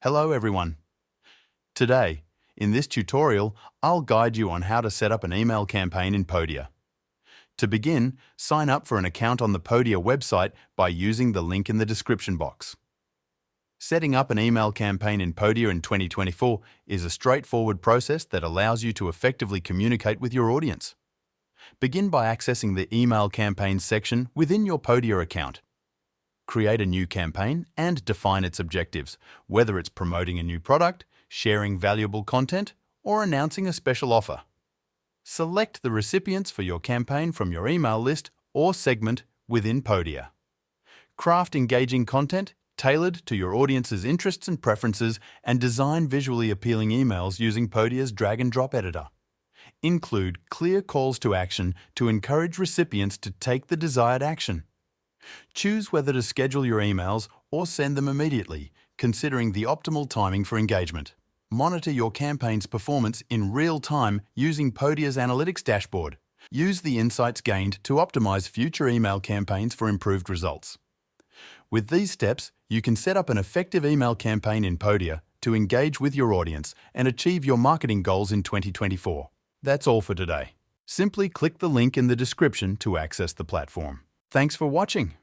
Hello everyone. Today, in this tutorial, I'll guide you on how to set up an email campaign in Podia. To begin, sign up for an account on the Podia website by using the link in the description box. Setting up an email campaign in Podia in 2024 is a straightforward process that allows you to effectively communicate with your audience. Begin by accessing the Email Campaigns section within your Podia account. Create a new campaign and define its objectives, whether it's promoting a new product, sharing valuable content, or announcing a special offer. Select the recipients for your campaign from your email list or segment within Podia. Craft engaging content tailored to your audience's interests and preferences and design visually appealing emails using Podia's drag-and-drop editor. Include clear calls to action to encourage recipients to take the desired action. Choose whether to schedule your emails or send them immediately, considering the optimal timing for engagement. Monitor your campaign's performance in real time using Podia's analytics dashboard. Use the insights gained to optimize future email campaigns for improved results. With these steps, you can set up an effective email campaign in Podia to engage with your audience and achieve your marketing goals in 2024. That's all for today. Simply click the link in the description to access the platform. Thanks for watching.